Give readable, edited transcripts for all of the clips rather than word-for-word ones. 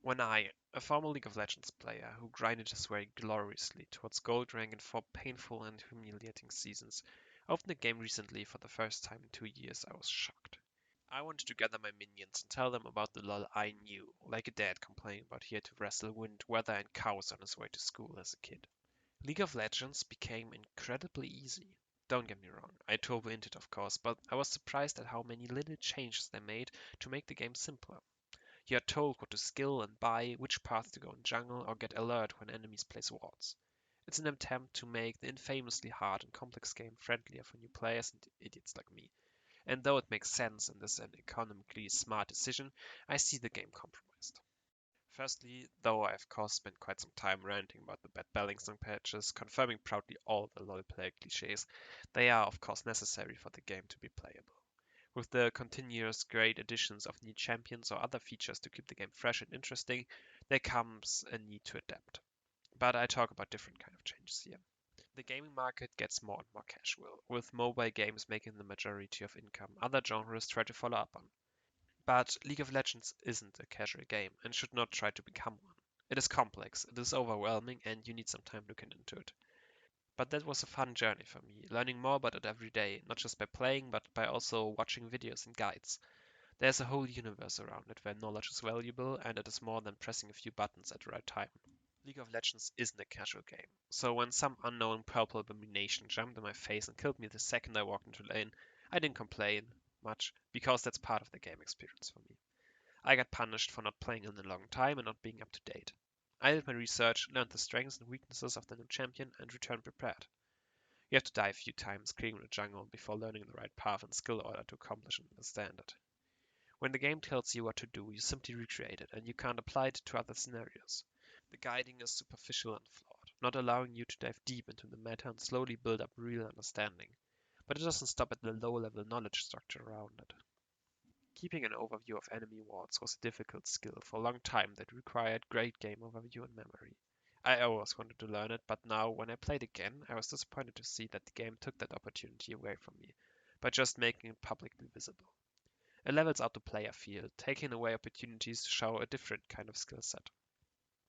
When I, a former League of Legends player who grinded his way gloriously towards gold rank in 4 painful and humiliating seasons, opened the game recently for the first time in 2 years, I was shocked. I wanted to gather my minions and tell them about the LoL I knew, like a dad complaining about he had to wrestle wind, weather, and cows on his way to school as a kid. League of Legends became incredibly easy. Don't get me wrong, I turbo inted of course, but I was surprised at how many little changes they made to make the game simpler. You are told what to skill and buy, which path to go in jungle, or get alert when enemies place wards. It's an attempt to make the infamously hard and complex game friendlier for new players and idiots like me. And though it makes sense and is an economically smart decision, I see the game compromised. Firstly, though I of course spent quite some time ranting about the bad balancing patches, confirming proudly all the LoL player cliches, they are of course necessary for the game to be playable. With the continuous great additions of new champions or other features to keep the game fresh and interesting, there comes a need to adapt. But I talk about different kind of changes here. The gaming market gets more and more casual, with mobile games making the majority of income other genres try to follow up on. But League of Legends isn't a casual game and should not try to become one. It is complex, it is overwhelming, and you need some time looking into it. But that was a fun journey for me, learning more about it every day, not just by playing, but by also watching videos and guides. There's a whole universe around it where knowledge is valuable, and it is more than pressing a few buttons at the right time. League of Legends isn't a casual game, so when some unknown purple abomination jumped in my face and killed me the second I walked into lane, I didn't complain much, because that's part of the game experience for me. I got punished for not playing in a long time and not being up to date. I did my research, learned the strengths and weaknesses of the new champion, and returned prepared. You have to die a few times clearing the jungle before learning the right path and skill order to accomplish and understand it. When the game tells you what to do, you simply recreate it, and you can't apply it to other scenarios. The guiding is superficial and flawed, not allowing you to dive deep into the meta and slowly build up real understanding. But it doesn't stop at the low-level knowledge structure around it. Keeping an overview of enemy wards was a difficult skill for a long time that required great game overview and memory. I always wanted to learn it, but now when I played again, I was disappointed to see that the game took that opportunity away from me by just making it publicly visible. It levels out the player field, taking away opportunities to show a different kind of skill set.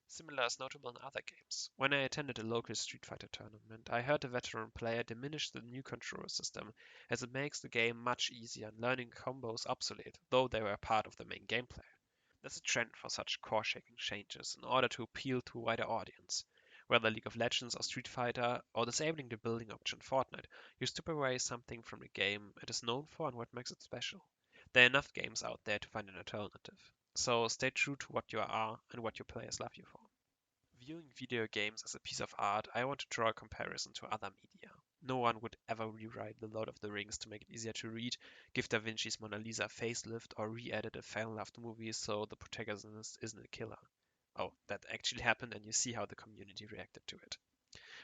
Similar is notable in other games. When I attended a local Street Fighter tournament, I heard a veteran player diminish the new control system as it makes the game much easier and learning combos obsolete, though they were part of the main gameplay. There's a trend for such core-shaking changes in order to appeal to a wider audience. Whether League of Legends or Street Fighter or disabling the building option Fortnite, you strip away something from the game it is known for and what makes it special. There are enough games out there to find an alternative. So stay true to what you are and what your players love you for. Viewing video games as a piece of art, I want to draw a comparison to other media. No one would ever rewrite The Lord of the Rings to make it easier to read, give Da Vinci's Mona Lisa a facelift, or re-edit a fan-loved movie so the protagonist isn't a killer. Oh, that actually happened and you see how the community reacted to it.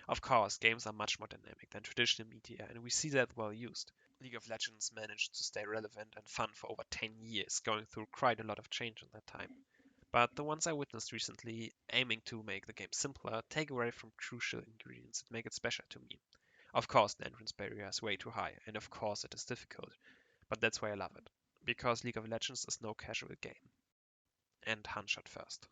Of course, games are much more dynamic than traditional media, and we see that well used. League of Legends managed to stay relevant and fun for over 10 years, going through quite a lot of change in that time. But the ones I witnessed recently, aiming to make the game simpler, take away from crucial ingredients that make it special to me. Of course, the entrance barrier is way too high, and of course it is difficult, but that's why I love it. Because League of Legends is no casual game. And Hunshot first.